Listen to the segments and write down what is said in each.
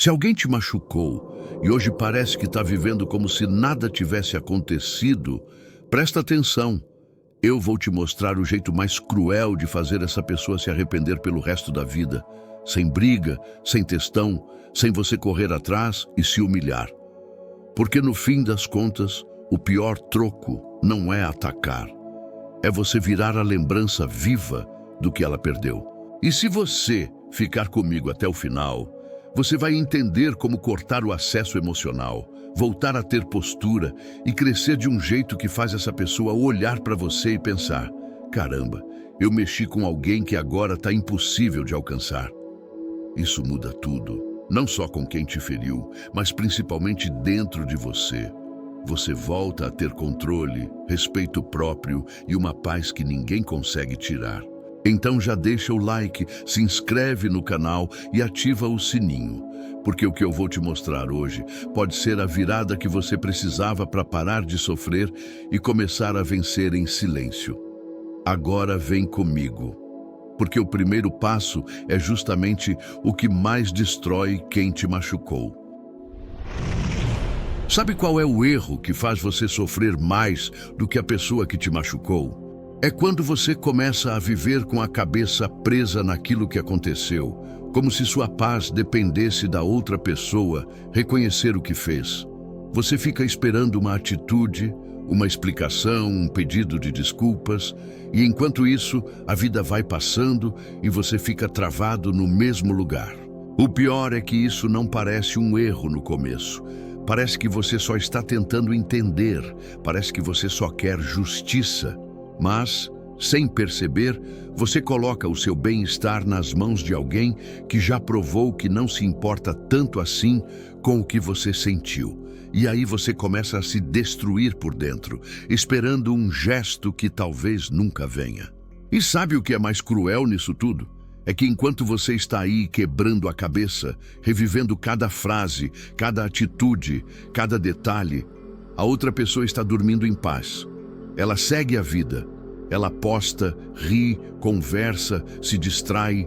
Se alguém te machucou e hoje parece que está vivendo como se nada tivesse acontecido, presta atenção. Eu vou te mostrar o jeito mais cruel de fazer essa pessoa se arrepender pelo resto da vida. Sem briga, sem textão, sem você correr atrás e se humilhar. Porque no fim das contas, o pior troco não é atacar. É você virar a lembrança viva do que ela perdeu. E se você ficar comigo até o final, você vai entender como cortar o acesso emocional, voltar a ter postura e crescer de um jeito que faz essa pessoa olhar para você e pensar: caramba, eu mexi com alguém que agora está impossível de alcançar. Isso muda tudo, não só com quem te feriu, mas principalmente dentro de você. Você volta a ter controle, respeito próprio e uma paz que ninguém consegue tirar. Então já deixa o like, se inscreve no canal e ativa o sininho, porque o que eu vou te mostrar hoje pode ser a virada que você precisava para parar de sofrer e começar a vencer em silêncio. Agora vem comigo, porque o primeiro passo é justamente o que mais destrói quem te machucou. Sabe qual é o erro que faz você sofrer mais do que a pessoa que te machucou? É quando você começa a viver com a cabeça presa naquilo que aconteceu, como se sua paz dependesse da outra pessoa reconhecer o que fez. Você fica esperando uma atitude, uma explicação, um pedido de desculpas, e enquanto isso, a vida vai passando e você fica travado no mesmo lugar. O pior é que isso não parece um erro no começo. Parece que você só está tentando entender, parece que você só quer justiça. Mas, sem perceber, você coloca o seu bem-estar nas mãos de alguém que já provou que não se importa tanto assim com o que você sentiu. E aí você começa a se destruir por dentro, esperando um gesto que talvez nunca venha. E sabe o que é mais cruel nisso tudo? É que enquanto você está aí quebrando a cabeça, revivendo cada frase, cada atitude, cada detalhe, a outra pessoa está dormindo em paz. Ela segue a vida, ela posta, ri, conversa, se distrai,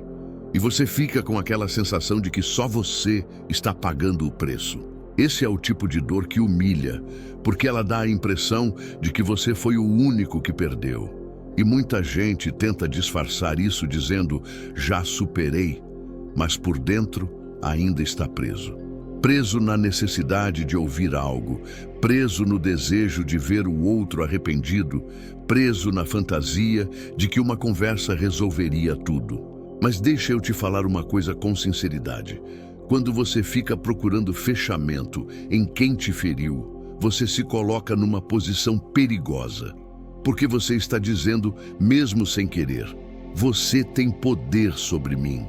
e você fica com aquela sensação de que só você está pagando o preço. Esse é o tipo de dor que humilha, porque ela dá a impressão de que você foi o único que perdeu. E muita gente tenta disfarçar isso dizendo: já superei, mas por dentro ainda está preso. Preso na necessidade de ouvir algo, preso no desejo de ver o outro arrependido, preso na fantasia de que uma conversa resolveria tudo. Mas deixa eu te falar uma coisa com sinceridade. Quando você fica procurando fechamento em quem te feriu, você se coloca numa posição perigosa. Porque você está dizendo, mesmo sem querer: você tem poder sobre mim.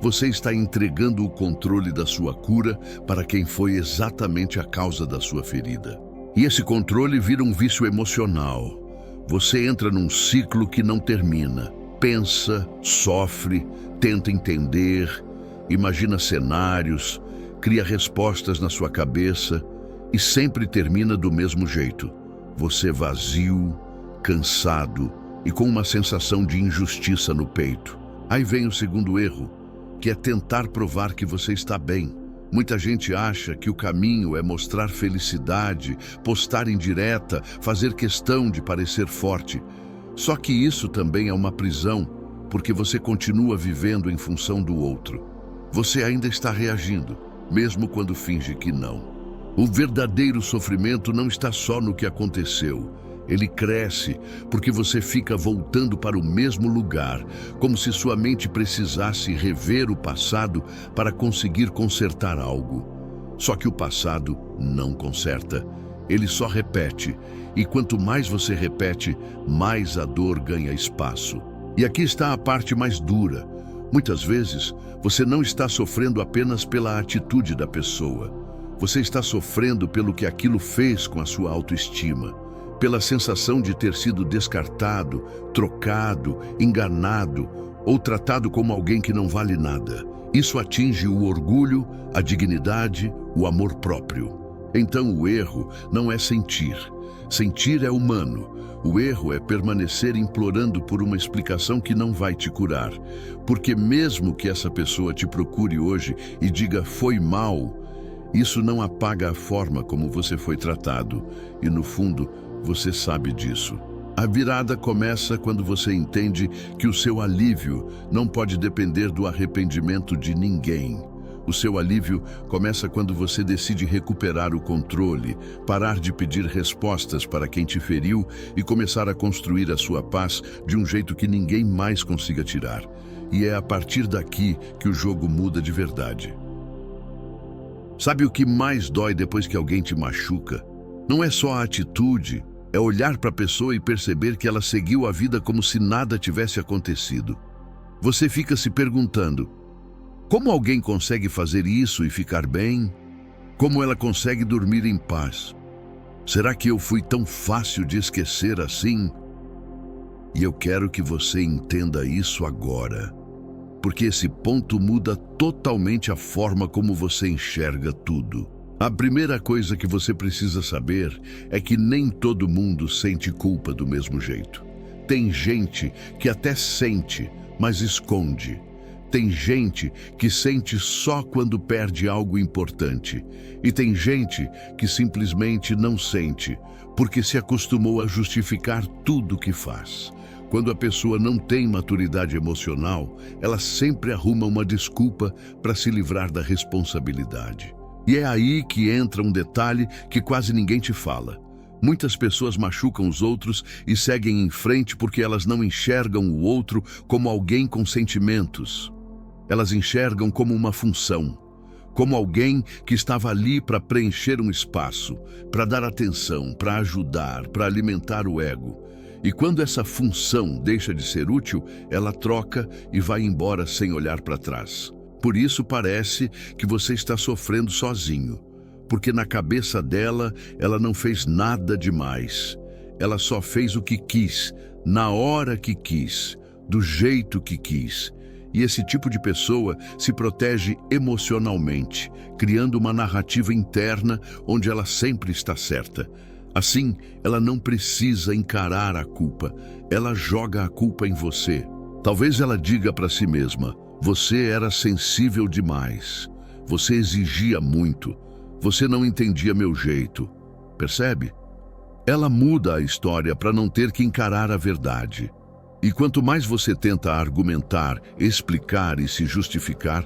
Você está entregando o controle da sua cura para quem foi exatamente a causa da sua ferida. E esse controle vira um vício emocional. Você entra num ciclo que não termina. Pensa, sofre, tenta entender, imagina cenários, cria respostas na sua cabeça e sempre termina do mesmo jeito. Você vazio, cansado e com uma sensação de injustiça no peito. Aí vem o segundo erro, que é tentar provar que você está bem. Muita gente acha que o caminho é mostrar felicidade, postar indireta, fazer questão de parecer forte. Só que isso também é uma prisão, porque você continua vivendo em função do outro. Você ainda está reagindo, mesmo quando finge que não. O verdadeiro sofrimento não está só no que aconteceu. Ele cresce porque você fica voltando para o mesmo lugar, como se sua mente precisasse rever o passado para conseguir consertar algo. Só que o passado não conserta, ele só repete. E quanto mais você repete, mais a dor ganha espaço. E aqui está a parte mais dura. Muitas vezes, você não está sofrendo apenas pela atitude da pessoa. Você está sofrendo pelo que aquilo fez com a sua autoestima. Pela sensação de ter sido descartado, trocado, enganado ou tratado como alguém que não vale nada. Isso atinge o orgulho, a dignidade, o amor próprio. Então o erro não é sentir. Sentir é humano. O erro é permanecer implorando por uma explicação que não vai te curar. Porque mesmo que essa pessoa te procure hoje e diga "foi mal", isso não apaga a forma como você foi tratado. E no fundo, você sabe disso. A virada começa quando você entende que o seu alívio não pode depender do arrependimento de ninguém. O seu alívio começa quando você decide recuperar o controle, parar de pedir respostas para quem te feriu e começar a construir a sua paz de um jeito que ninguém mais consiga tirar. E é a partir daqui que o jogo muda de verdade. Sabe o que mais dói depois que alguém te machuca? Não é só a atitude, é olhar para a pessoa e perceber que ela seguiu a vida como se nada tivesse acontecido. Você fica se perguntando: como alguém consegue fazer isso e ficar bem? Como ela consegue dormir em paz? Será que eu fui tão fácil de esquecer assim? E eu quero que você entenda isso agora, porque esse ponto muda totalmente a forma como você enxerga tudo. A primeira coisa que você precisa saber é que nem todo mundo sente culpa do mesmo jeito. Tem gente que até sente, mas esconde. Tem gente que sente só quando perde algo importante. E tem gente que simplesmente não sente, porque se acostumou a justificar tudo que faz. Quando a pessoa não tem maturidade emocional, ela sempre arruma uma desculpa para se livrar da responsabilidade. E é aí que entra um detalhe que quase ninguém te fala. Muitas pessoas machucam os outros e seguem em frente porque elas não enxergam o outro como alguém com sentimentos. Elas enxergam como uma função, como alguém que estava ali para preencher um espaço, para dar atenção, para ajudar, para alimentar o ego. E quando essa função deixa de ser útil, ela troca e vai embora sem olhar para trás. Por isso parece que você está sofrendo sozinho, porque na cabeça dela, ela não fez nada demais. Ela só fez o que quis, na hora que quis, do jeito que quis. E esse tipo de pessoa se protege emocionalmente, criando uma narrativa interna onde ela sempre está certa. Assim, ela não precisa encarar a culpa, ela joga a culpa em você. Talvez ela diga para si mesma: você era sensível demais, você exigia muito, você não entendia meu jeito. Percebe? Ela muda a história para não ter que encarar a verdade. E quanto mais você tenta argumentar, explicar e se justificar,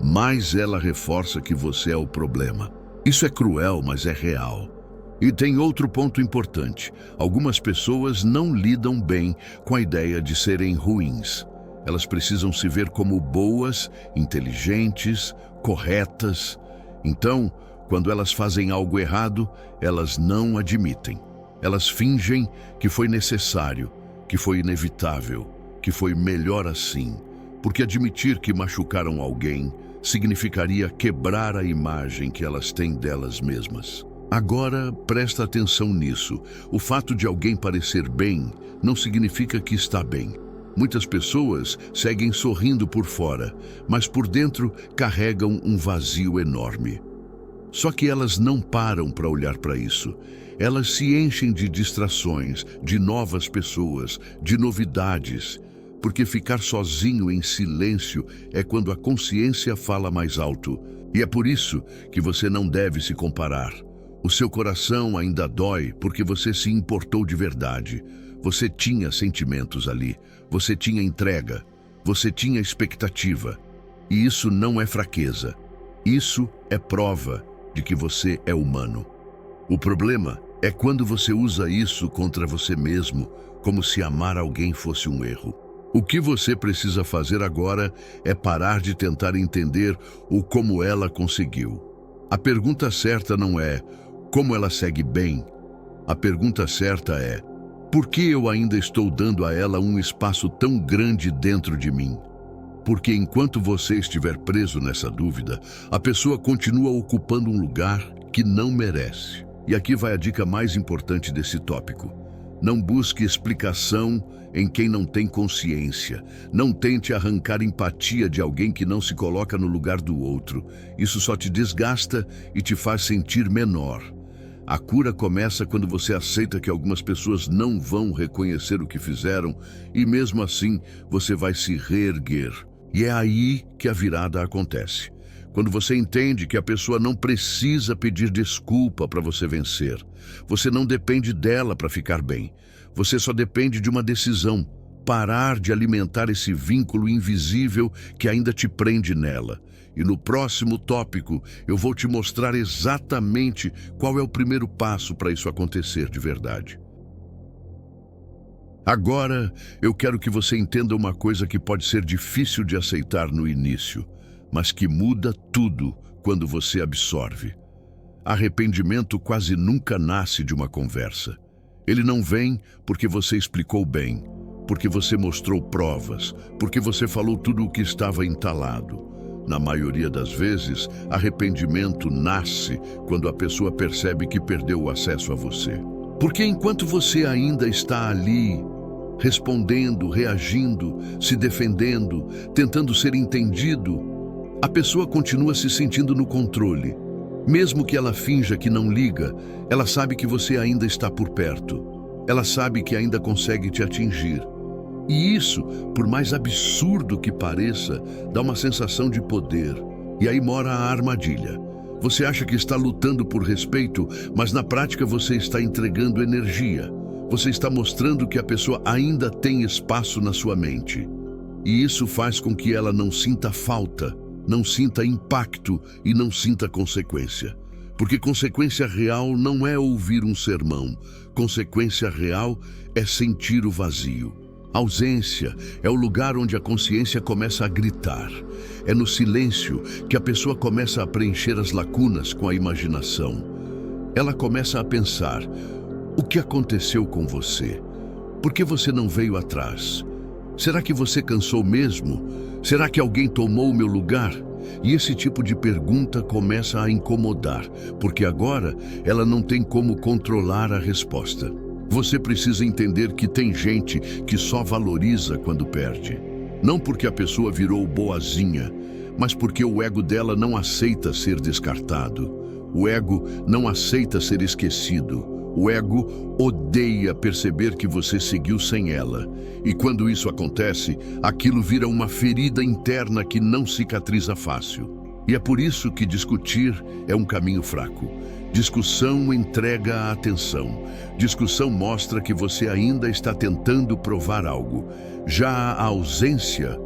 mais ela reforça que você é o problema. Isso é cruel, mas é real. E tem outro ponto importante. Algumas pessoas não lidam bem com a ideia de serem ruins. Elas precisam se ver como boas, inteligentes, corretas. Então, quando elas fazem algo errado, elas não admitem. Elas fingem que foi necessário, que foi inevitável, que foi melhor assim, porque admitir que machucaram alguém significaria quebrar a imagem que elas têm delas mesmas. Agora, presta atenção nisso. O fato de alguém parecer bem não significa que está bem. Muitas pessoas seguem sorrindo por fora, mas por dentro carregam um vazio enorme. Só que elas não param para olhar para isso. Elas se enchem de distrações, de novas pessoas, de novidades, porque ficar sozinho em silêncio é quando a consciência fala mais alto. E é por isso que você não deve se comparar. O seu coração ainda dói porque você se importou de verdade. Você tinha sentimentos ali, você tinha entrega, você tinha expectativa. E isso não é fraqueza. Isso é prova de que você é humano. O problema é quando você usa isso contra você mesmo, como se amar alguém fosse um erro. O que você precisa fazer agora é parar de tentar entender o como ela conseguiu. A pergunta certa não é como ela segue bem. A pergunta certa é: por que eu ainda estou dando a ela um espaço tão grande dentro de mim? Porque enquanto você estiver preso nessa dúvida, a pessoa continua ocupando um lugar que não merece. E aqui vai a dica mais importante desse tópico. Não busque explicação em quem não tem consciência. Não tente arrancar empatia de alguém que não se coloca no lugar do outro. Isso só te desgasta e te faz sentir menor. A cura começa quando você aceita que algumas pessoas não vão reconhecer o que fizeram e mesmo assim você vai se reerguer. E é aí que a virada acontece. Quando você entende que a pessoa não precisa pedir desculpa para você vencer. Você não depende dela para ficar bem. Você só depende de uma decisão: parar de alimentar esse vínculo invisível que ainda te prende nela. E no próximo tópico eu vou te mostrar exatamente qual é o primeiro passo para isso acontecer de verdade. Agora, eu quero que você entenda uma coisa que pode ser difícil de aceitar no início, mas que muda tudo quando você absorve. Arrependimento quase nunca nasce de uma conversa. Ele não vem porque você explicou bem, porque você mostrou provas, porque você falou tudo o que estava entalado. Na maioria das vezes, arrependimento nasce quando a pessoa percebe que perdeu o acesso a você. Porque enquanto você ainda está ali, respondendo, reagindo, se defendendo, tentando ser entendido, a pessoa continua se sentindo no controle. Mesmo que ela finja que não liga, ela sabe que você ainda está por perto. Ela sabe que ainda consegue te atingir. E isso, por mais absurdo que pareça, dá uma sensação de poder. E aí mora a armadilha. Você acha que está lutando por respeito, mas na prática você está entregando energia. Você está mostrando que a pessoa ainda tem espaço na sua mente. E isso faz com que ela não sinta falta, não sinta impacto e não sinta consequência. Porque consequência real não é ouvir um sermão. Consequência real é sentir o vazio. Ausência é o lugar onde a consciência começa a gritar. É no silêncio que a pessoa começa a preencher as lacunas com a imaginação. Ela começa a pensar: o que aconteceu com você? Por que você não veio atrás? Será que você cansou mesmo? Será que alguém tomou o meu lugar? E esse tipo de pergunta começa a incomodar, porque agora ela não tem como controlar a resposta. Você precisa entender que tem gente que só valoriza quando perde. Não porque a pessoa virou boazinha, mas porque o ego dela não aceita ser descartado. O ego não aceita ser esquecido. O ego odeia perceber que você seguiu sem ela. E quando isso acontece, aquilo vira uma ferida interna que não cicatriza fácil. E é por isso que discutir é um caminho fraco. Discussão entrega a atenção. Discussão mostra que você ainda está tentando provar algo. Já a ausência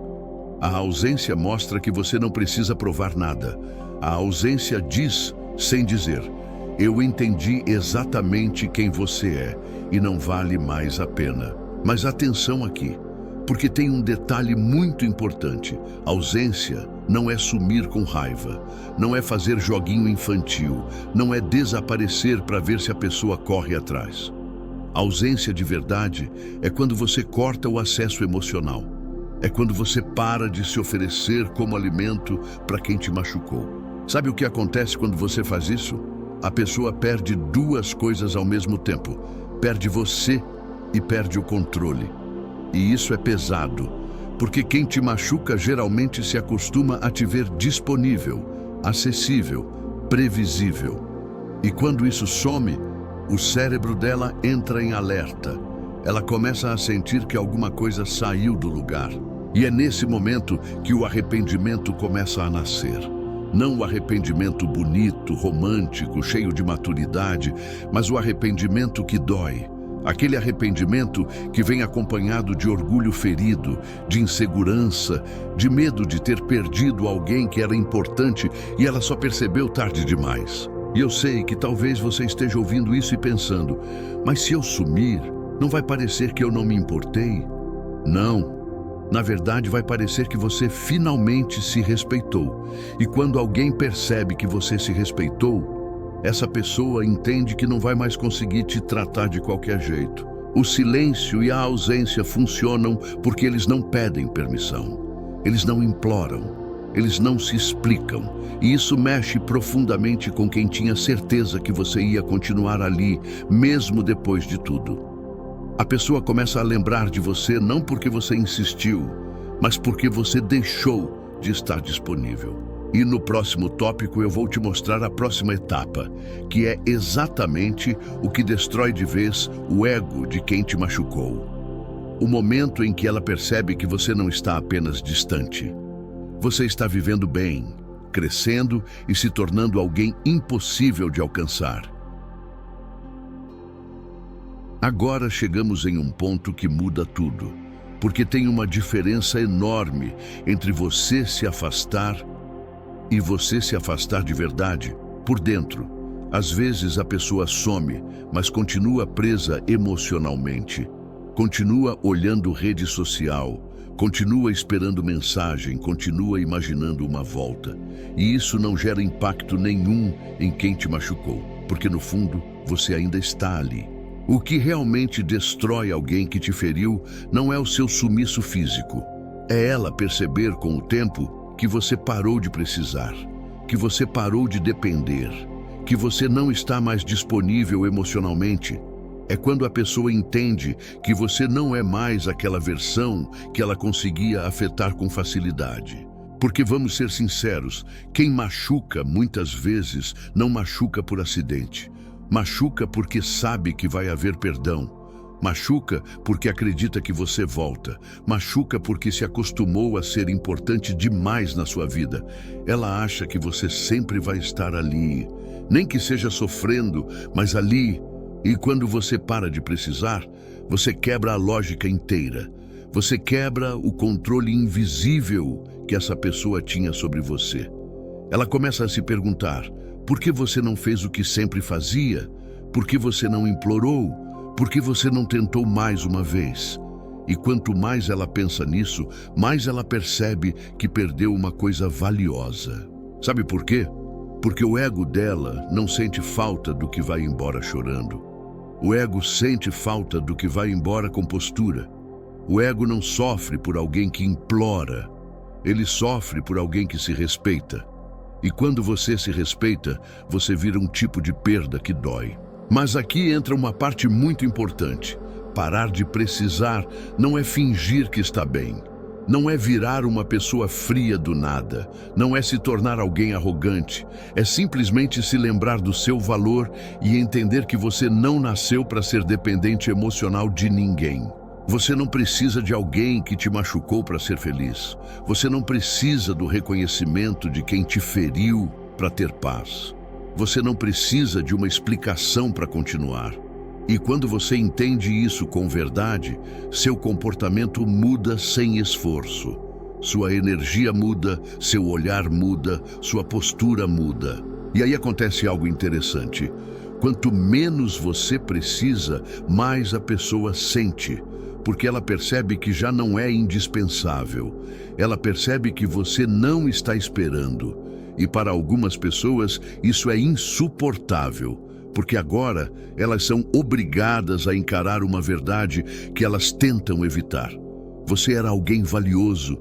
mostra que você não precisa provar nada. A ausência diz, sem dizer: eu entendi exatamente quem você é e não vale mais a pena. Mas atenção aqui, porque tem um detalhe muito importante. Ausência não é sumir com raiva, não é fazer joguinho infantil, não é desaparecer para ver se a pessoa corre atrás. Ausência de verdade é quando você corta o acesso emocional. É quando você para de se oferecer como alimento para quem te machucou. Sabe o que acontece quando você faz isso? A pessoa perde duas coisas ao mesmo tempo. Perde você e perde o controle. E isso é pesado, porque quem te machuca geralmente se acostuma a te ver disponível, acessível, previsível. E quando isso some, o cérebro dela entra em alerta. Ela começa a sentir que alguma coisa saiu do lugar. E é nesse momento que o arrependimento começa a nascer. Não o arrependimento bonito, romântico, cheio de maturidade, mas o arrependimento que dói. Aquele arrependimento que vem acompanhado de orgulho ferido, de insegurança, de medo de ter perdido alguém que era importante e ela só percebeu tarde demais. E eu sei que talvez você esteja ouvindo isso e pensando: mas se eu sumir, não vai parecer que eu não me importei? Não. Na verdade, vai parecer que você finalmente se respeitou. E quando alguém percebe que você se respeitou, essa pessoa entende que não vai mais conseguir te tratar de qualquer jeito. O silêncio e a ausência funcionam porque eles não pedem permissão. Eles não imploram. Eles não se explicam. E isso mexe profundamente com quem tinha certeza que você ia continuar ali, mesmo depois de tudo. A pessoa começa a lembrar de você não porque você insistiu, mas porque você deixou de estar disponível. E no próximo tópico eu vou te mostrar a próxima etapa, que é exatamente o que destrói de vez o ego de quem te machucou. O momento em que ela percebe que você não está apenas distante. Você está vivendo bem, crescendo e se tornando alguém impossível de alcançar. Agora chegamos em um ponto que muda tudo, porque tem uma diferença enorme entre você se afastar e você se afastar de verdade, por dentro. Às vezes a pessoa some, mas continua presa emocionalmente. Continua olhando rede social, continua esperando mensagem, continua imaginando uma volta. E isso não gera impacto nenhum em quem te machucou, porque no fundo você ainda está ali. O que realmente destrói alguém que te feriu não é o seu sumiço físico. É ela perceber com o tempo que você parou de precisar, que você parou de depender, que você não está mais disponível emocionalmente. É quando a pessoa entende que você não é mais aquela versão que ela conseguia afetar com facilidade. Porque vamos ser sinceros, quem machuca muitas vezes não machuca por acidente. Machuca porque sabe que vai haver perdão. Machuca porque acredita que você volta. Machuca porque se acostumou a ser importante demais na sua vida. Ela acha que você sempre vai estar ali, nem que seja sofrendo, mas ali. E quando você para de precisar, você quebra a lógica inteira. Você quebra o controle invisível que essa pessoa tinha sobre você. Ela começa a se perguntar: por que você não fez o que sempre fazia? Por que você não implorou? Por que você não tentou mais uma vez? E quanto mais ela pensa nisso, mais ela percebe que perdeu uma coisa valiosa. Sabe por quê? Porque o ego dela não sente falta do que vai embora chorando. O ego sente falta do que vai embora com postura. O ego não sofre por alguém que implora. Ele sofre por alguém que se respeita. E quando você se respeita, você vira um tipo de perda que dói. Mas aqui entra uma parte muito importante. Parar de precisar não é fingir que está bem. Não é virar uma pessoa fria do nada. Não é se tornar alguém arrogante. É simplesmente se lembrar do seu valor e entender que você não nasceu para ser dependente emocional de ninguém. Você não precisa de alguém que te machucou para ser feliz. Você não precisa do reconhecimento de quem te feriu para ter paz. Você não precisa de uma explicação para continuar. E quando você entende isso com verdade, seu comportamento muda sem esforço. Sua energia muda, seu olhar muda, sua postura muda. E aí acontece algo interessante. Quanto menos você precisa, mais a pessoa sente. Porque ela percebe que já não é indispensável. Ela percebe que você não está esperando. E para algumas pessoas isso é insuportável, porque agora elas são obrigadas a encarar uma verdade que elas tentam evitar. Você era alguém valioso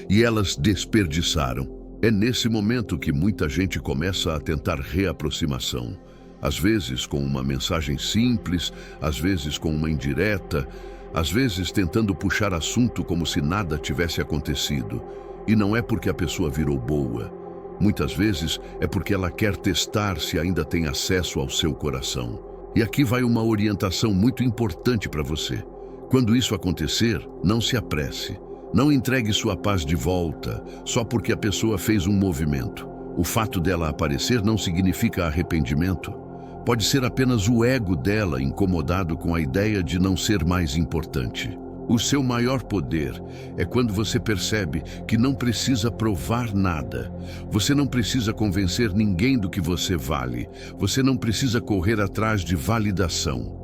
e elas desperdiçaram. É nesse momento que muita gente começa a tentar reaproximação. Às vezes com uma mensagem simples, às vezes com uma indireta, às vezes tentando puxar assunto como se nada tivesse acontecido. E não é porque a pessoa virou boa. Muitas vezes é porque ela quer testar se ainda tem acesso ao seu coração. E aqui vai uma orientação muito importante para você. Quando isso acontecer, não se apresse. Não entregue sua paz de volta só porque a pessoa fez um movimento. O fato dela aparecer não significa arrependimento. Pode ser apenas o ego dela incomodado com a ideia de não ser mais importante. O seu maior poder é quando você percebe que não precisa provar nada. Você não precisa convencer ninguém do que você vale. Você não precisa correr atrás de validação.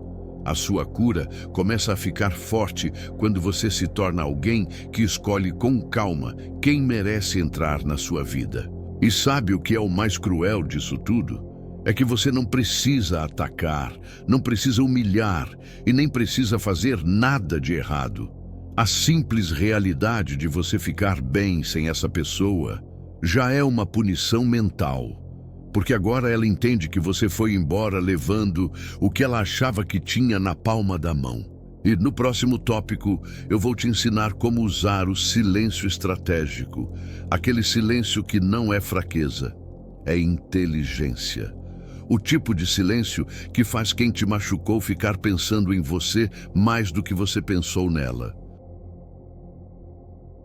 A sua cura começa a ficar forte quando você se torna alguém que escolhe com calma quem merece entrar na sua vida. E sabe o que é o mais cruel disso tudo? É que você não precisa atacar, não precisa humilhar e nem precisa fazer nada de errado. A simples realidade de você ficar bem sem essa pessoa já é uma punição mental, porque agora ela entende que você foi embora levando o que ela achava que tinha na palma da mão. E no próximo tópico, eu vou te ensinar como usar o silêncio estratégico, aquele silêncio que não é fraqueza, é inteligência. O tipo de silêncio que faz quem te machucou ficar pensando em você mais do que você pensou nela.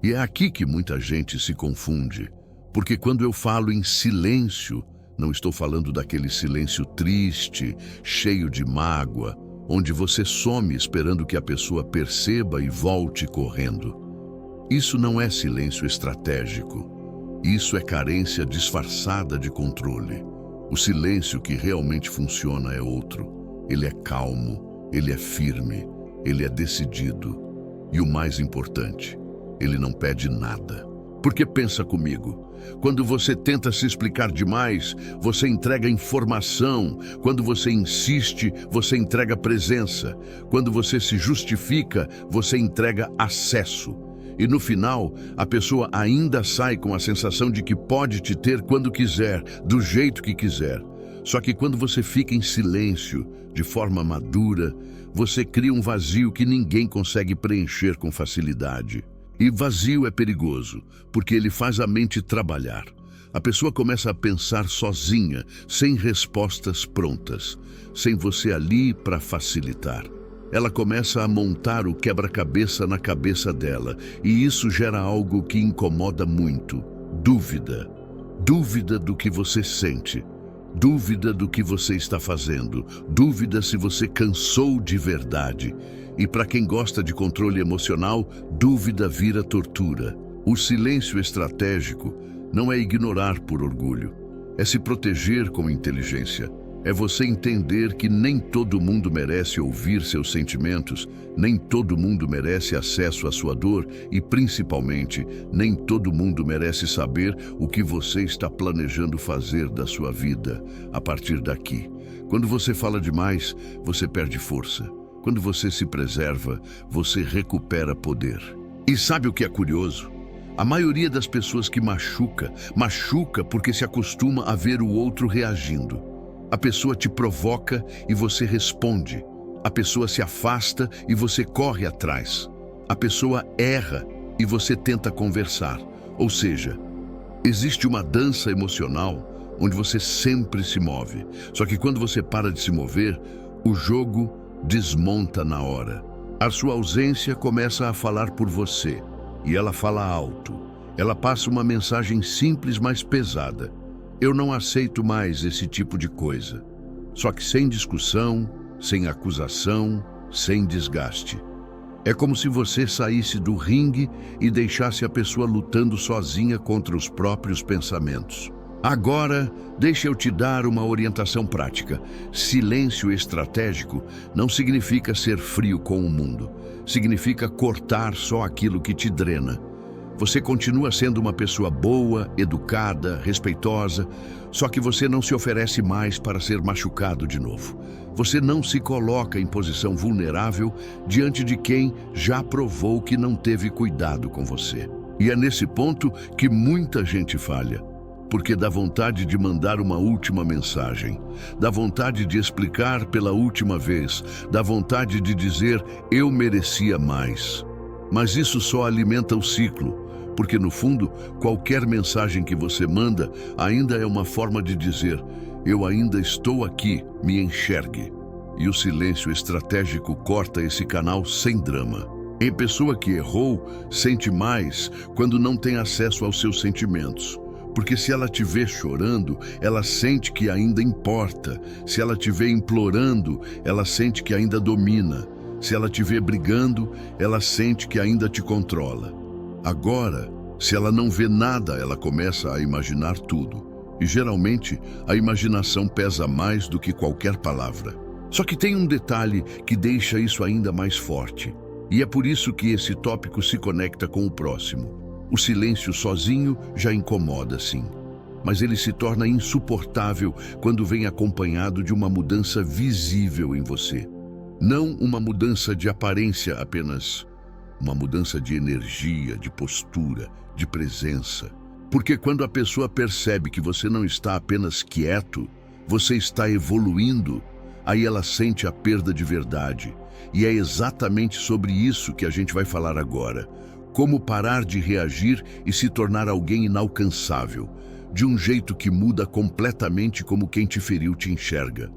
E é aqui que muita gente se confunde, porque quando eu falo em silêncio, não estou falando daquele silêncio triste, cheio de mágoa, onde você some esperando que a pessoa perceba e volte correndo. Isso não é silêncio estratégico. Isso é carência disfarçada de controle. O silêncio que realmente funciona é outro. Ele é calmo, ele é firme, ele é decidido. E o mais importante, ele não pede nada. Porque pensa comigo, quando você tenta se explicar demais, você entrega informação. Quando você insiste, você entrega presença. Quando você se justifica, você entrega acesso. E no final, a pessoa ainda sai com a sensação de que pode te ter quando quiser, do jeito que quiser. Só que quando você fica em silêncio, de forma madura, você cria um vazio que ninguém consegue preencher com facilidade. E vazio é perigoso, porque ele faz a mente trabalhar. A pessoa começa a pensar sozinha, sem respostas prontas, sem você ali para facilitar. Ela começa a montar o quebra-cabeça na cabeça dela, e isso gera algo que incomoda muito: dúvida. Dúvida do que você sente. Dúvida do que você está fazendo. Dúvida se você cansou de verdade. E para quem gosta de controle emocional, dúvida vira tortura. O silêncio estratégico não é ignorar por orgulho, é se proteger com inteligência. É você entender que nem todo mundo merece ouvir seus sentimentos, nem todo mundo merece acesso à sua dor e, principalmente, nem todo mundo merece saber o que você está planejando fazer da sua vida a partir daqui. Quando você fala demais, você perde força. Quando você se preserva, você recupera poder. E sabe o que é curioso? A maioria das pessoas que machuca porque se acostuma a ver o outro reagindo. A pessoa te provoca e você responde. A pessoa se afasta e você corre atrás. A pessoa erra e você tenta conversar. Ou seja, existe uma dança emocional onde você sempre se move. Só que quando você para de se mover, o jogo desmonta na hora. A sua ausência começa a falar por você. E ela fala alto. Ela passa uma mensagem simples, mas pesada. Eu não aceito mais esse tipo de coisa. Só que sem discussão, sem acusação, sem desgaste. É como se você saísse do ringue e deixasse a pessoa lutando sozinha contra os próprios pensamentos. Agora, deixa eu te dar uma orientação prática. Silêncio estratégico não significa ser frio com o mundo. Significa cortar só aquilo que te drena. Você continua sendo uma pessoa boa, educada, respeitosa, só que você não se oferece mais para ser machucado de novo. Você não se coloca em posição vulnerável diante de quem já provou que não teve cuidado com você. E é nesse ponto que muita gente falha. Porque dá vontade de mandar uma última mensagem, dá vontade de explicar pela última vez, dá vontade de dizer, eu merecia mais. Mas isso só alimenta o ciclo, porque no fundo, qualquer mensagem que você manda ainda é uma forma de dizer, eu ainda estou aqui, me enxergue. E o silêncio estratégico corta esse canal sem drama. A pessoa que errou sente mais quando não tem acesso aos seus sentimentos. Porque se ela te vê chorando, ela sente que ainda importa. Se ela te vê implorando, ela sente que ainda domina. Se ela te vê brigando, ela sente que ainda te controla. Agora, se ela não vê nada, ela começa a imaginar tudo. E geralmente, a imaginação pesa mais do que qualquer palavra. Só que tem um detalhe que deixa isso ainda mais forte. E é por isso que esse tópico se conecta com o próximo. O silêncio sozinho já incomoda, sim. Mas ele se torna insuportável quando vem acompanhado de uma mudança visível em você. Não uma mudança de aparência apenas, uma mudança de energia, de postura, de presença. Porque quando a pessoa percebe que você não está apenas quieto, você está evoluindo, aí ela sente a perda de verdade. E é exatamente sobre isso que a gente vai falar agora. Como parar de reagir e se tornar alguém inalcançável, de um jeito que muda completamente como quem te feriu te enxerga.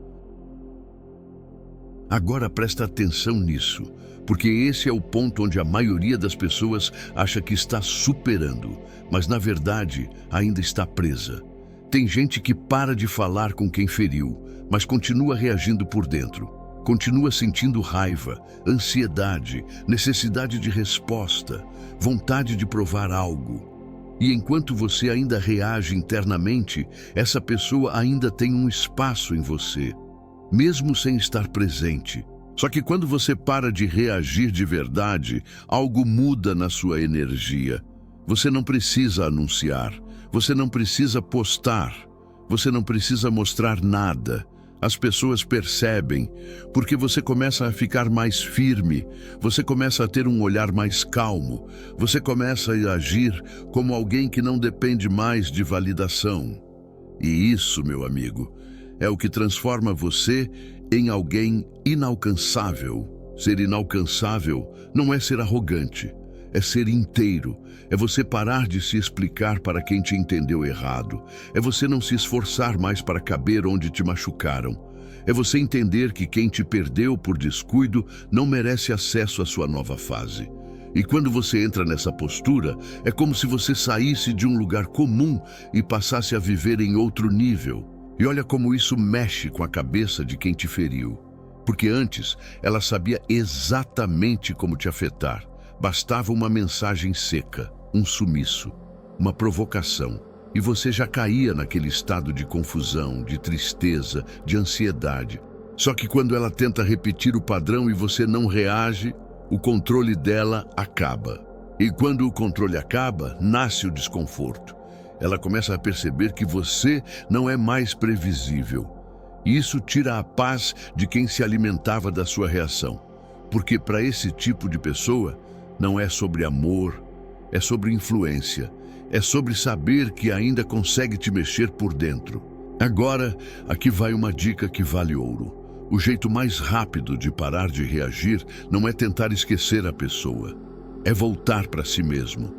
Agora presta atenção nisso, porque esse é o ponto onde a maioria das pessoas acha que está superando, mas na verdade ainda está presa. Tem gente que para de falar com quem feriu, mas continua reagindo por dentro. Continua sentindo raiva, ansiedade, necessidade de resposta, vontade de provar algo. E enquanto você ainda reage internamente, essa pessoa ainda tem um espaço em você, mesmo sem estar presente. Só que quando você para de reagir de verdade, algo muda na sua energia. Você não precisa anunciar, você não precisa postar, você não precisa mostrar nada. As pessoas percebem, porque você começa a ficar mais firme, você começa a ter um olhar mais calmo, você começa a agir como alguém que não depende mais de validação. E isso, meu amigo, é o que transforma você em alguém inalcançável. Ser inalcançável não é ser arrogante, é ser inteiro, é você parar de se explicar para quem te entendeu errado, é você não se esforçar mais para caber onde te machucaram, é você entender que quem te perdeu por descuido não merece acesso à sua nova fase. E quando você entra nessa postura, é como se você saísse de um lugar comum e passasse a viver em outro nível. E olha como isso mexe com a cabeça de quem te feriu. Porque antes, ela sabia exatamente como te afetar. Bastava uma mensagem seca, um sumiço, uma provocação, e você já caía naquele estado de confusão, de tristeza, de ansiedade. Só que quando ela tenta repetir o padrão e você não reage, o controle dela acaba. E quando o controle acaba, nasce o desconforto. Ela começa a perceber que você não é mais previsível. E isso tira a paz de quem se alimentava da sua reação. Porque para esse tipo de pessoa, não é sobre amor, é sobre influência, é sobre saber que ainda consegue te mexer por dentro. Agora, aqui vai uma dica que vale ouro. O jeito mais rápido de parar de reagir não é tentar esquecer a pessoa, é voltar para si mesmo.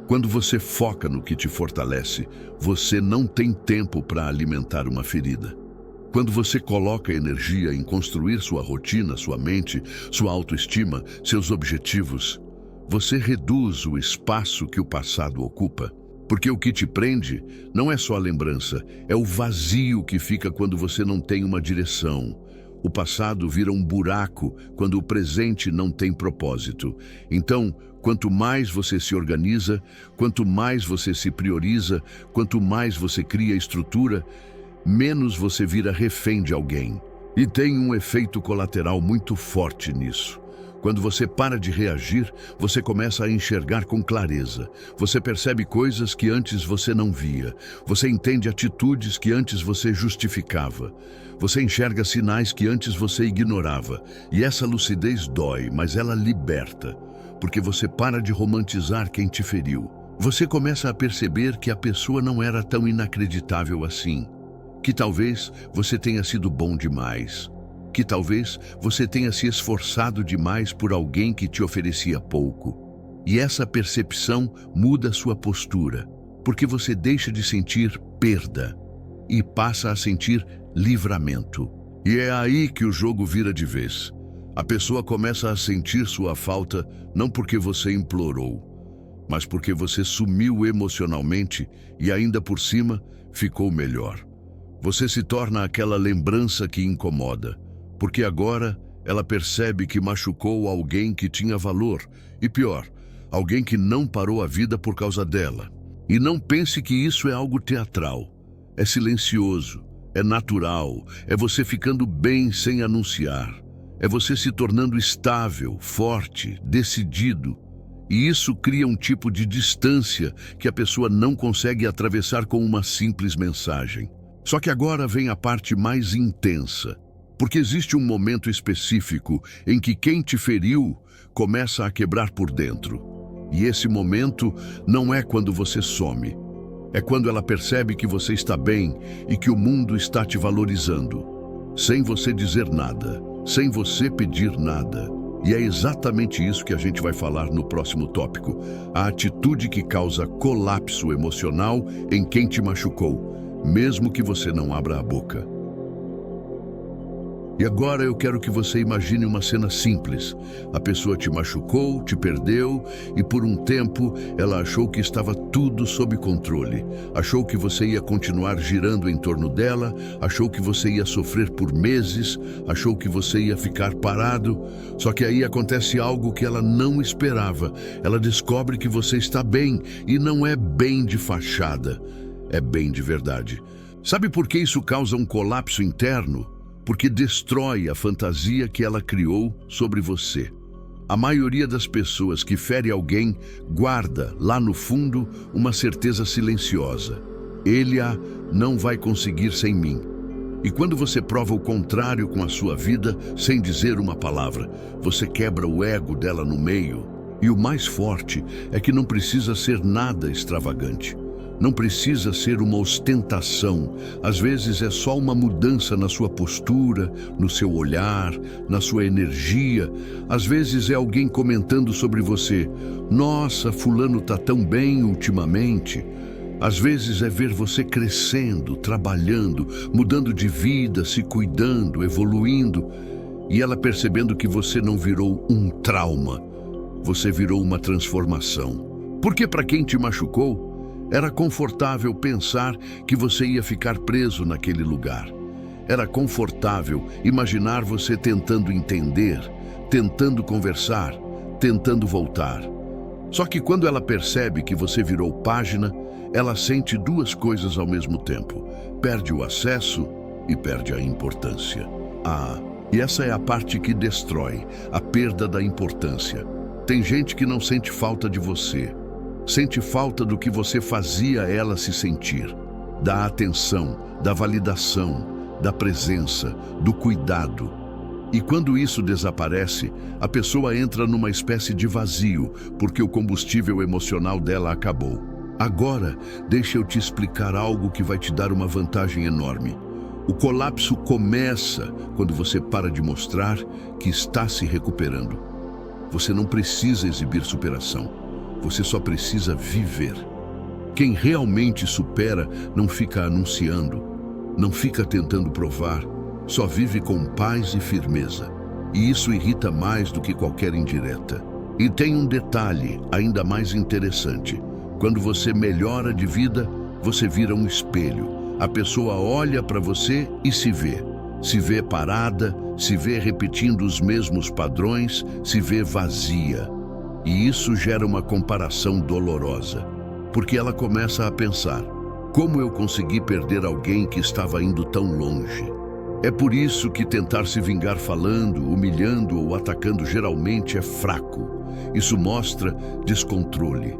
Quando você foca no que te fortalece, você não tem tempo para alimentar uma ferida. Quando você coloca energia em construir sua rotina, sua mente, sua autoestima, seus objetivos, você reduz o espaço que o passado ocupa. Porque o que te prende não é só a lembrança, é o vazio que fica quando você não tem uma direção. O passado vira um buraco quando o presente não tem propósito. Então, quanto mais você se organiza, quanto mais você se prioriza, quanto mais você cria estrutura, menos você vira refém de alguém. E tem um efeito colateral muito forte nisso. Quando você para de reagir, você começa a enxergar com clareza. Você percebe coisas que antes você não via. Você entende atitudes que antes você justificava. Você enxerga sinais que antes você ignorava. E essa lucidez dói, mas ela liberta. Porque você para de romantizar quem te feriu. Você começa a perceber que a pessoa não era tão inacreditável assim. Que talvez você tenha sido bom demais. Que talvez você tenha se esforçado demais por alguém que te oferecia pouco. E essa percepção muda sua postura, porque você deixa de sentir perda e passa a sentir livramento. E é aí que o jogo vira de vez. A pessoa começa a sentir sua falta não porque você implorou, mas porque você sumiu emocionalmente e ainda por cima ficou melhor. Você se torna aquela lembrança que incomoda. Porque agora ela percebe que machucou alguém que tinha valor. E pior, alguém que não parou a vida por causa dela. E não pense que isso é algo teatral. É silencioso, é natural, é você ficando bem sem anunciar. É você se tornando estável, forte, decidido. E isso cria um tipo de distância que a pessoa não consegue atravessar com uma simples mensagem. Só que agora vem a parte mais intensa. Porque existe um momento específico em que quem te feriu começa a quebrar por dentro. E esse momento não é quando você some. É quando ela percebe que você está bem e que o mundo está te valorizando. Sem você dizer nada. sem você pedir nada. E é exatamente isso que a gente vai falar no próximo tópico. A atitude que causa colapso emocional em quem te machucou, mesmo que você não abra a boca. E agora eu quero que você imagine uma cena simples. A pessoa te machucou, te perdeu e por um tempo ela achou que estava tudo sob controle. Achou que você ia continuar girando em torno dela, achou que você ia sofrer por meses, achou que você ia ficar parado. Só que aí acontece algo que ela não esperava. Ela descobre que você está bem e não é bem de fachada, é bem de verdade. Sabe por que isso causa um colapso interno? Porque destrói a fantasia que ela criou sobre você. A maioria das pessoas que fere alguém guarda, lá no fundo, uma certeza silenciosa. Ele não vai conseguir sem mim. E quando você prova o contrário com a sua vida, sem dizer uma palavra, você quebra o ego dela no meio. E o mais forte é que não precisa ser nada extravagante. Não precisa ser uma ostentação. Às vezes é só uma mudança na sua postura, no seu olhar, na sua energia. Às vezes é alguém comentando sobre você. Nossa, fulano tá tão bem ultimamente. Às vezes é ver você crescendo, trabalhando, mudando de vida, se cuidando, evoluindo. E ela percebendo que você não virou um trauma. Você virou uma transformação. Porque para quem te machucou, era confortável pensar que você ia ficar preso naquele lugar. Era confortável imaginar você tentando entender, tentando conversar, tentando voltar. Só que quando ela percebe que você virou página, ela sente duas coisas ao mesmo tempo. Perde o acesso e perde a importância. E essa é a parte que destrói, a perda da importância. Tem gente que não sente falta de você. Sente falta do que você fazia ela se sentir, da atenção, da validação, da presença, do cuidado. E quando isso desaparece, a pessoa entra numa espécie de vazio, porque o combustível emocional dela acabou. Agora, deixa eu te explicar algo que vai te dar uma vantagem enorme. O colapso começa quando você para de mostrar que está se recuperando. Você não precisa exibir superação. Você só precisa viver. Quem realmente supera não fica anunciando, não fica tentando provar, só vive com paz e firmeza. E isso irrita mais do que qualquer indireta. E tem um detalhe ainda mais interessante. Quando você melhora de vida, você vira um espelho. A pessoa olha para você e se vê. Se vê parada, se vê repetindo os mesmos padrões, se vê vazia. E isso gera uma comparação dolorosa, porque ela começa a pensar: como eu consegui perder alguém que estava indo tão longe? É por isso que tentar se vingar falando, humilhando ou atacando geralmente é fraco. Isso mostra descontrole.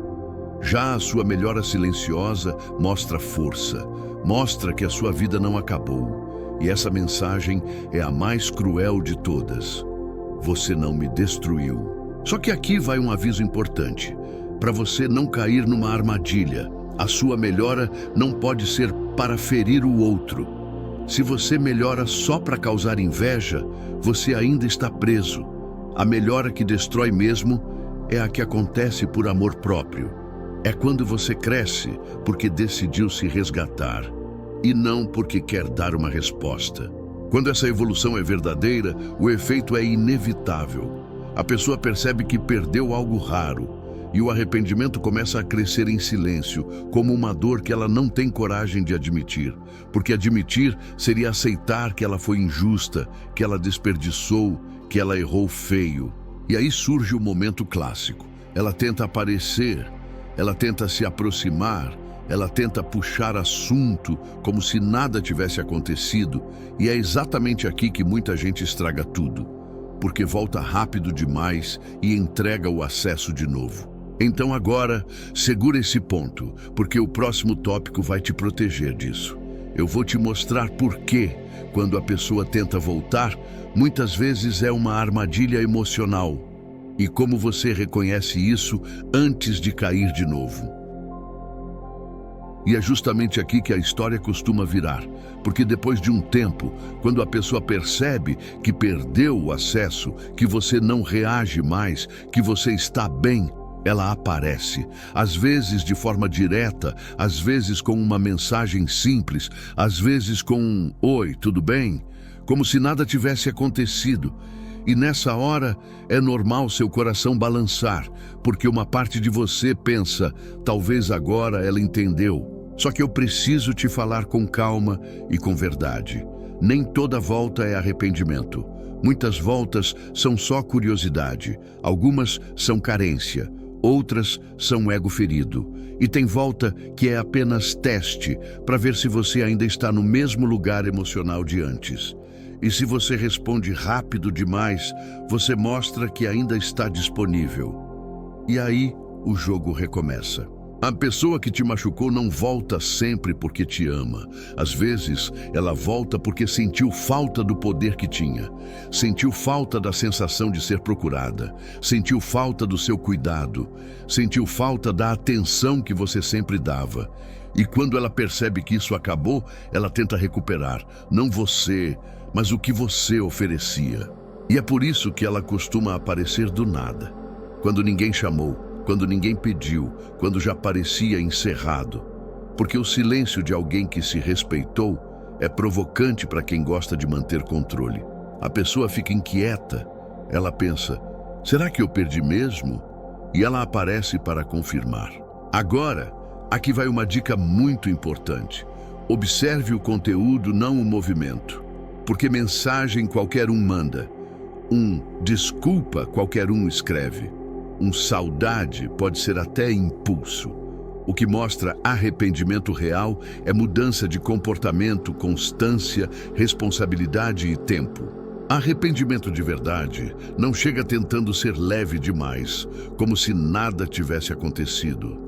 Já a sua melhora silenciosa mostra força, mostra que a sua vida não acabou. E essa mensagem é a mais cruel de todas. Você não me destruiu. Só que aqui vai um aviso importante, para você não cair numa armadilha. A sua melhora não pode ser para ferir o outro. Se você melhora só para causar inveja, você ainda está preso. A melhora que destrói mesmo é a que acontece por amor próprio. É quando você cresce porque decidiu se resgatar, e não porque quer dar uma resposta. Quando essa evolução é verdadeira, o efeito é inevitável. A pessoa percebe que perdeu algo raro e o arrependimento começa a crescer em silêncio, como uma dor que ela não tem coragem de admitir, porque admitir seria aceitar que ela foi injusta, que ela desperdiçou, que ela errou feio. E aí surge o momento clássico. Ela tenta aparecer, ela tenta se aproximar, ela tenta puxar assunto como se nada tivesse acontecido, e é exatamente aqui que muita gente estraga tudo. Porque volta rápido demais e entrega o acesso de novo. Então agora, segura esse ponto, porque o próximo tópico vai te proteger disso. Eu vou te mostrar por que, quando a pessoa tenta voltar, muitas vezes é uma armadilha emocional. E como você reconhece isso antes de cair de novo. E é justamente aqui que a história costuma virar, porque depois de um tempo, quando a pessoa percebe que perdeu o acesso, que você não reage mais, que você está bem, ela aparece, às vezes de forma direta, às vezes com uma mensagem simples, às vezes com um "Oi, tudo bem?", como se nada tivesse acontecido. E nessa hora é normal seu coração balançar, porque uma parte de você pensa, talvez agora ela entendeu. Só que eu preciso te falar com calma e com verdade. Nem toda volta é arrependimento. Muitas voltas são só curiosidade, algumas são carência, outras são ego ferido. E tem volta que é apenas teste para ver se você ainda está no mesmo lugar emocional de antes. E se você responde rápido demais, você mostra que ainda está disponível. E aí o jogo recomeça. A pessoa que te machucou não volta sempre porque te ama. Às vezes, ela volta porque sentiu falta do poder que tinha. Sentiu falta da sensação de ser procurada. Sentiu falta do seu cuidado. Sentiu falta da atenção que você sempre dava. E quando ela percebe que isso acabou, ela tenta recuperar. Não você, mas o que você oferecia. E é por isso que ela costuma aparecer do nada. Quando ninguém chamou, quando ninguém pediu, quando já parecia encerrado. Porque o silêncio de alguém que se respeitou é provocante para quem gosta de manter controle. A pessoa fica inquieta. Ela pensa, será que eu perdi mesmo? E ela aparece para confirmar. Agora, aqui vai uma dica muito importante. Observe o conteúdo, não o movimento. Porque mensagem qualquer um manda. Desculpa qualquer um escreve. Saudade pode ser até impulso. O que mostra arrependimento real é mudança de comportamento, constância, responsabilidade e tempo. Arrependimento de verdade não chega tentando ser leve demais, como se nada tivesse acontecido.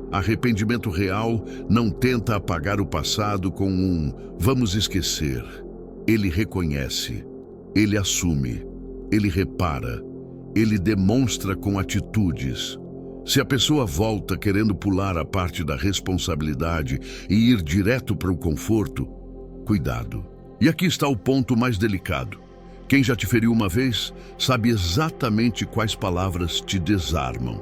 Arrependimento real não tenta apagar o passado com vamos esquecer. Ele reconhece, ele assume, ele repara. Ele demonstra com atitudes. Se a pessoa volta querendo pular a parte da responsabilidade e ir direto para o conforto, cuidado. E aqui está o ponto mais delicado. Quem já te feriu uma vez sabe exatamente quais palavras te desarmam.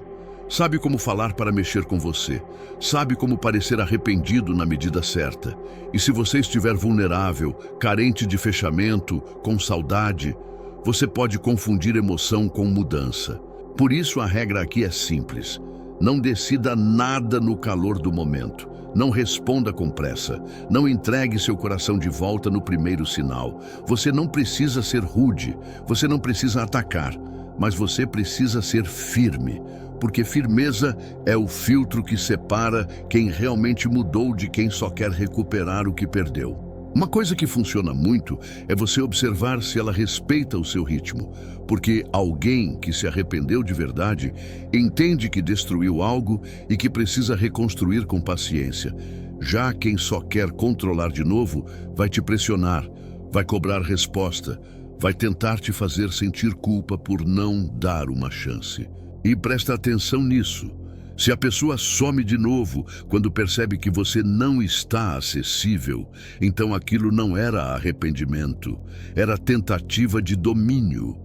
Sabe como falar para mexer com você. Sabe como parecer arrependido na medida certa. E se você estiver vulnerável, carente de fechamento, com saudade, você pode confundir emoção com mudança. Por isso a regra aqui é simples. Não decida nada no calor do momento. Não responda com pressa. Não entregue seu coração de volta no primeiro sinal. Você não precisa ser rude. Você não precisa atacar. Mas você precisa ser firme. Porque firmeza é o filtro que separa quem realmente mudou de quem só quer recuperar o que perdeu. Uma coisa que funciona muito é você observar se ela respeita o seu ritmo, porque alguém que se arrependeu de verdade entende que destruiu algo e que precisa reconstruir com paciência. Já quem só quer controlar de novo vai te pressionar, vai cobrar resposta, vai tentar te fazer sentir culpa por não dar uma chance. E presta atenção nisso. Se a pessoa some de novo quando percebe que você não está acessível, então aquilo não era arrependimento, era tentativa de domínio.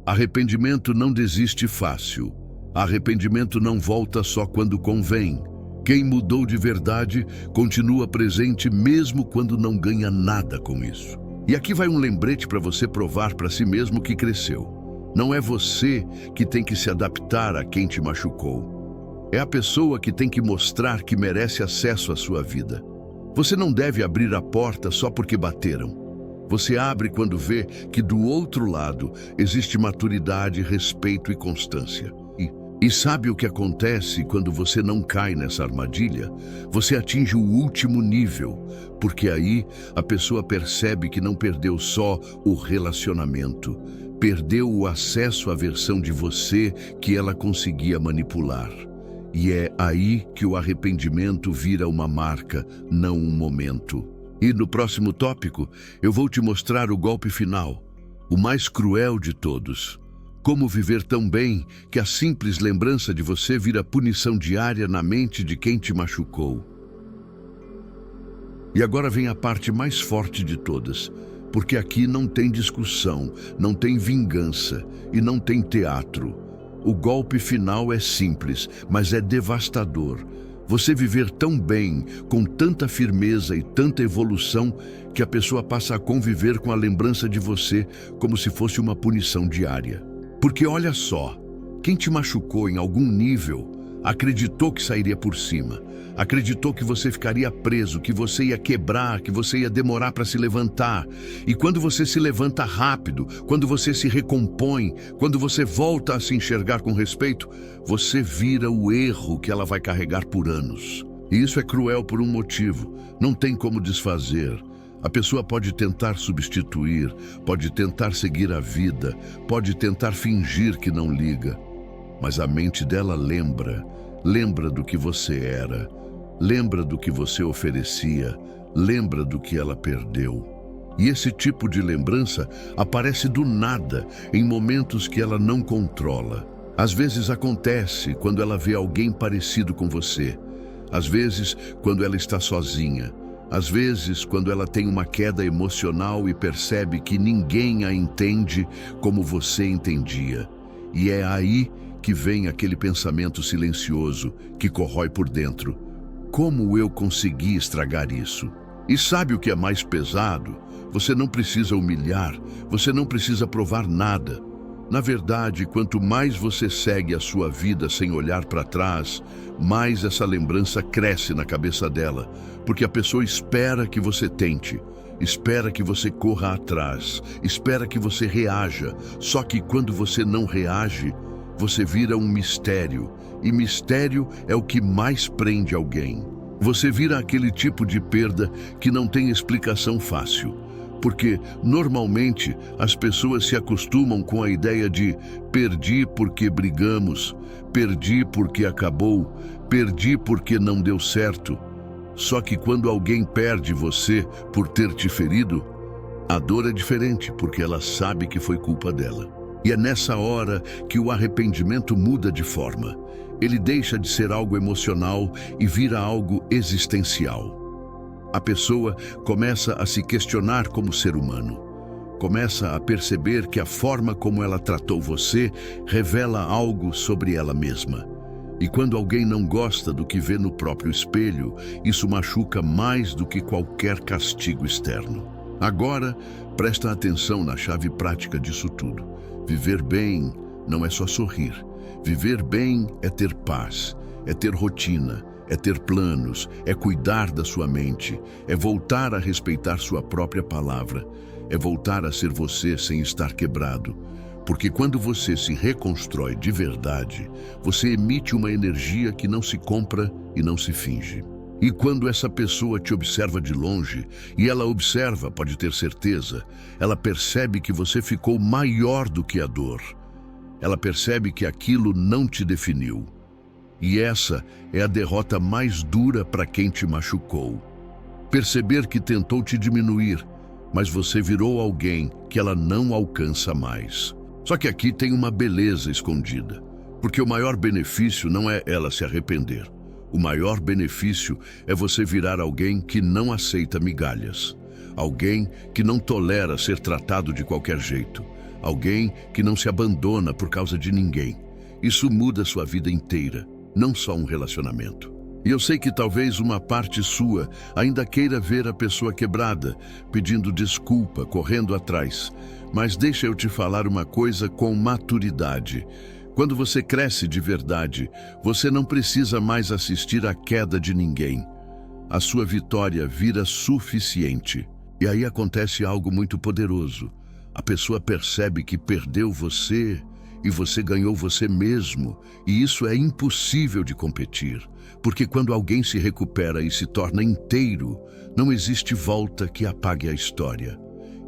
Arrependimento não desiste fácil. Arrependimento não volta só quando convém. Quem mudou de verdade continua presente mesmo quando não ganha nada com isso. E aqui vai um lembrete para você provar para si mesmo que cresceu. Não é você que tem que se adaptar a quem te machucou. É a pessoa que tem que mostrar que merece acesso à sua vida. Você não deve abrir a porta só porque bateram. Você abre quando vê que do outro lado existe maturidade, respeito e constância. E sabe o que acontece quando você não cai nessa armadilha? Você atinge o último nível, porque aí a pessoa percebe que não perdeu só o relacionamento, perdeu o acesso à versão de você que ela conseguia manipular. E é aí que o arrependimento vira uma marca, não um momento. E no próximo tópico, eu vou te mostrar o golpe final, o mais cruel de todos. Como viver tão bem que a simples lembrança de você vira punição diária na mente de quem te machucou. E agora vem a parte mais forte de todas, porque aqui não tem discussão, não tem vingança e não tem teatro. O golpe final é simples, mas é devastador. Você viver tão bem, com tanta firmeza e tanta evolução, que a pessoa passa a conviver com a lembrança de você como se fosse uma punição diária. Porque olha só, quem te machucou em algum nível acreditou que sairia por cima, acreditou que você ficaria preso, que você ia quebrar, que você ia demorar para se levantar. E quando você se levanta rápido, quando você se recompõe, quando você volta a se enxergar com respeito, você vira o erro que ela vai carregar por anos. E isso é cruel por um motivo, não tem como desfazer. A pessoa pode tentar substituir, pode tentar seguir a vida, pode tentar fingir que não liga. Mas a mente dela lembra do que você era, lembra do que você oferecia, lembra do que ela perdeu. E esse tipo de lembrança aparece do nada, em momentos que ela não controla. Às vezes acontece quando ela vê alguém parecido com você. Às vezes quando ela está sozinha. Às vezes quando ela tem uma queda emocional e percebe que ninguém a entende como você entendia. E é aí que vem aquele pensamento silencioso que corrói por dentro. Como eu consegui estragar isso? E sabe o que é mais pesado? Você não precisa humilhar, você não precisa provar nada. Na verdade, quanto mais você segue a sua vida sem olhar para trás, mais essa lembrança cresce na cabeça dela, porque a pessoa espera que você tente, espera que você corra atrás, espera que você reaja. Só que quando você não reage, você vira um mistério, e mistério é o que mais prende alguém. Você vira aquele tipo de perda que não tem explicação fácil, porque normalmente as pessoas se acostumam com a ideia de perdi porque brigamos, perdi porque acabou, perdi porque não deu certo. Só que quando alguém perde você por ter te ferido, a dor é diferente, porque ela sabe que foi culpa dela. E é nessa hora que o arrependimento muda de forma. Ele deixa de ser algo emocional e vira algo existencial. A pessoa começa a se questionar como ser humano. Começa a perceber que a forma como ela tratou você revela algo sobre ela mesma. E quando alguém não gosta do que vê no próprio espelho, isso machuca mais do que qualquer castigo externo. Agora, presta atenção na chave prática disso tudo. Viver bem não é só sorrir. Viver bem é ter paz, é ter rotina, é ter planos, é cuidar da sua mente, é voltar a respeitar sua própria palavra, é voltar a ser você sem estar quebrado. Porque quando você se reconstrói de verdade, você emite uma energia que não se compra e não se finge. E quando essa pessoa te observa de longe, e ela observa, pode ter certeza, ela percebe que você ficou maior do que a dor. Ela percebe que aquilo não te definiu. E essa é a derrota mais dura para quem te machucou. Perceber que tentou te diminuir, mas você virou alguém que ela não alcança mais. Só que aqui tem uma beleza escondida, porque o maior benefício não é ela se arrepender. O maior benefício é você virar alguém que não aceita migalhas. Alguém que não tolera ser tratado de qualquer jeito. Alguém que não se abandona por causa de ninguém. Isso muda sua vida inteira, não só um relacionamento. E eu sei que talvez uma parte sua ainda queira ver a pessoa quebrada, pedindo desculpa, correndo atrás. Mas deixa eu te falar uma coisa com maturidade. Quando você cresce de verdade, você não precisa mais assistir à queda de ninguém. A sua vitória vira suficiente. E aí acontece algo muito poderoso. A pessoa percebe que perdeu você e você ganhou você mesmo. E isso é impossível de competir. Porque quando alguém se recupera e se torna inteiro, não existe volta que apague a história.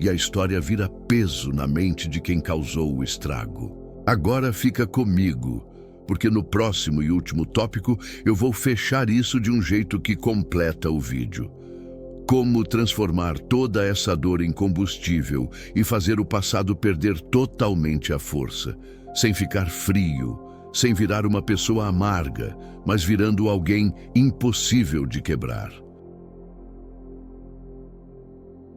E a história vira peso na mente de quem causou o estrago. Agora fica comigo, porque no próximo e último tópico eu vou fechar isso de um jeito que completa o vídeo. Como transformar toda essa dor em combustível e fazer o passado perder totalmente a força, sem ficar frio, sem virar uma pessoa amarga, mas virando alguém impossível de quebrar.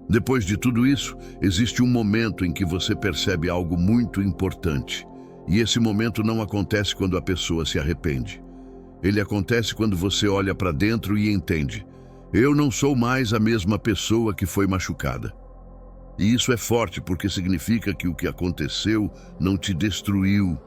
Depois de tudo isso, existe um momento em que você percebe algo muito importante. E esse momento não acontece quando a pessoa se arrepende. Ele acontece quando você olha para dentro e entende: eu não sou mais a mesma pessoa que foi machucada. E isso é forte porque significa que o que aconteceu não te destruiu,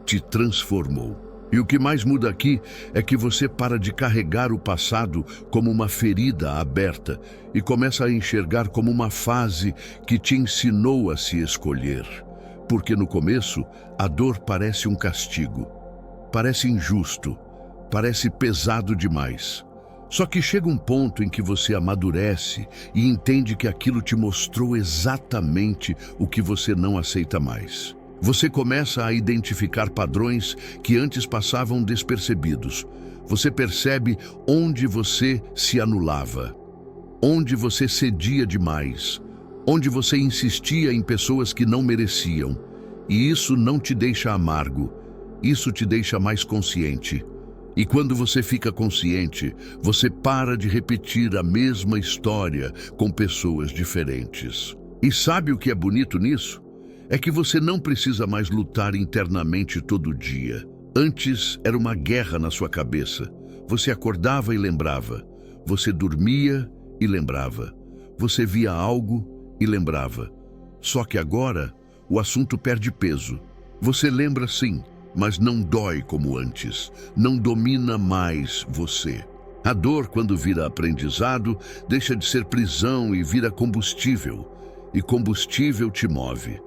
te transformou. E o que mais muda aqui é que você para de carregar o passado como uma ferida aberta e começa a enxergar como uma fase que te ensinou a se escolher. Porque no começo, a dor parece um castigo, parece injusto, parece pesado demais. Só que chega um ponto em que você amadurece e entende que aquilo te mostrou exatamente o que você não aceita mais. Você começa a identificar padrões que antes passavam despercebidos. Você percebe onde você se anulava, onde você cedia demais, onde você insistia em pessoas que não mereciam. E isso não te deixa amargo, isso te deixa mais consciente. E quando você fica consciente, você para de repetir a mesma história com pessoas diferentes. E sabe o que é bonito nisso? É que você não precisa mais lutar internamente todo dia. Antes era uma guerra na sua cabeça. Você acordava e lembrava. Você dormia e lembrava. Você via algo e lembrava. Só que agora o assunto perde peso. Você lembra sim, mas não dói como antes. Não domina mais você. A dor, quando vira aprendizado, deixa de ser prisão e vira combustível. E combustível te move.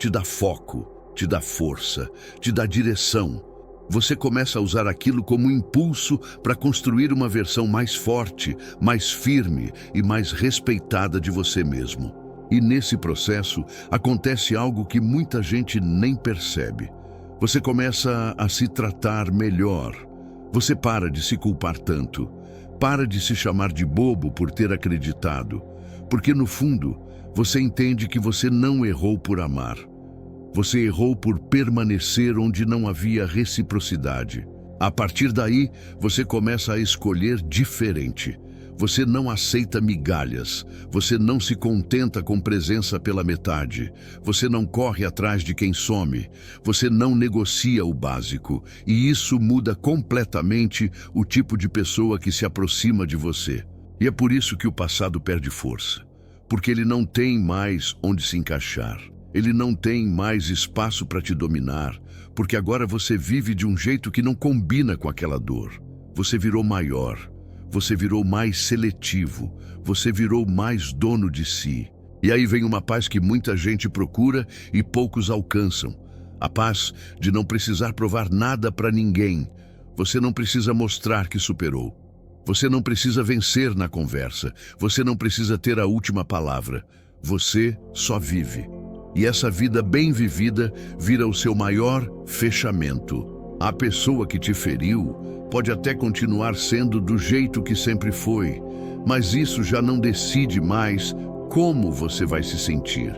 Te dá foco, te dá força, te dá direção. Você começa a usar aquilo como impulso para construir uma versão mais forte, mais firme e mais respeitada de você mesmo. E nesse processo acontece algo que muita gente nem percebe. Você começa a se tratar melhor. Você para de se culpar tanto. Para de se chamar de bobo por ter acreditado. Porque no fundo, você entende que você não errou por amar. Você errou por permanecer onde não havia reciprocidade. A partir daí, você começa a escolher diferente. Você não aceita migalhas. Você não se contenta com presença pela metade. Você não corre atrás de quem some. Você não negocia o básico. E isso muda completamente o tipo de pessoa que se aproxima de você. E é por isso que o passado perde força. Porque ele não tem mais onde se encaixar. Ele não tem mais espaço para te dominar, porque agora você vive de um jeito que não combina com aquela dor. Você virou maior, você virou mais seletivo, você virou mais dono de si. E aí vem uma paz que muita gente procura e poucos alcançam. A paz de não precisar provar nada para ninguém. Você não precisa mostrar que superou. Você não precisa vencer na conversa. Você não precisa ter a última palavra. Você só vive. E essa vida bem vivida vira o seu maior fechamento. A pessoa que te feriu pode até continuar sendo do jeito que sempre foi, mas isso já não decide mais como você vai se sentir.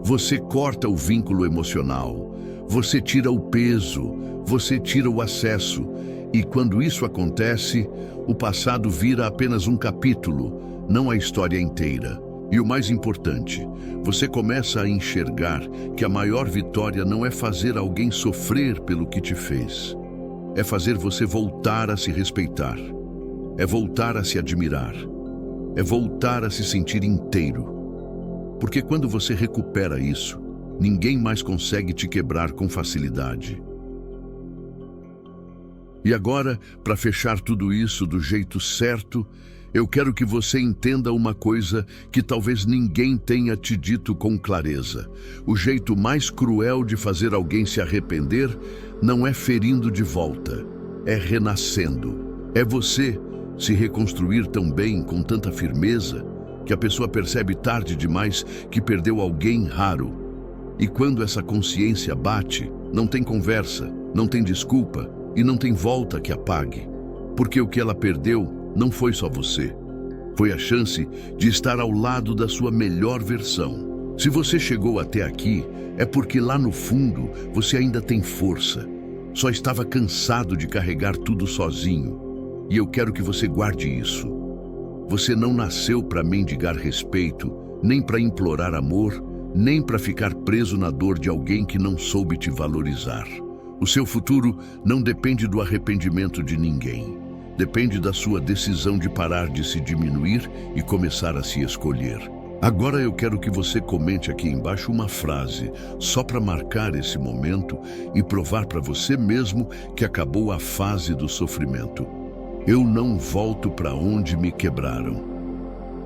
Você corta o vínculo emocional, você tira o peso, você tira o acesso. E quando isso acontece, o passado vira apenas um capítulo, não a história inteira. E o mais importante, você começa a enxergar que a maior vitória não é fazer alguém sofrer pelo que te fez. É fazer você voltar a se respeitar. É voltar a se admirar. É voltar a se sentir inteiro. Porque quando você recupera isso, ninguém mais consegue te quebrar com facilidade. E agora, para fechar tudo isso do jeito certo, eu quero que você entenda uma coisa que talvez ninguém tenha te dito com clareza. O jeito mais cruel de fazer alguém se arrepender não é ferindo de volta, é renascendo. É você se reconstruir tão bem, com tanta firmeza, que a pessoa percebe tarde demais que perdeu alguém raro. E quando essa consciência bate, não tem conversa, não tem desculpa e não tem volta que apague. Porque o que ela perdeu não foi só você. Foi a chance de estar ao lado da sua melhor versão. Se você chegou até aqui, é porque lá no fundo você ainda tem força. Só estava cansado de carregar tudo sozinho. E eu quero que você guarde isso. Você não nasceu para mendigar respeito, nem para implorar amor, nem para ficar preso na dor de alguém que não soube te valorizar. O seu futuro não depende do arrependimento de ninguém. Depende da sua decisão de parar de se diminuir e começar a se escolher. Agora eu quero que você comente aqui embaixo uma frase, só para marcar esse momento e provar para você mesmo que acabou a fase do sofrimento. Eu não volto para onde me quebraram.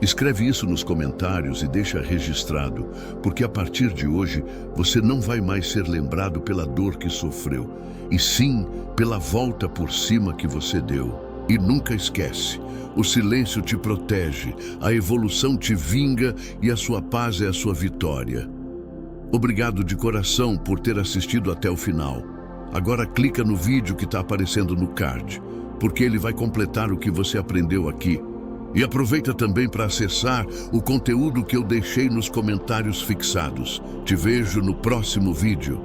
Escreve isso nos comentários e deixa registrado, porque a partir de hoje você não vai mais ser lembrado pela dor que sofreu, e sim pela volta por cima que você deu. E nunca esquece, o silêncio te protege, a evolução te vinga e a sua paz é a sua vitória. Obrigado de coração por ter assistido até o final. Agora clica no vídeo que está aparecendo no card, porque ele vai completar o que você aprendeu aqui. E aproveita também para acessar o conteúdo que eu deixei nos comentários fixados. Te vejo no próximo vídeo.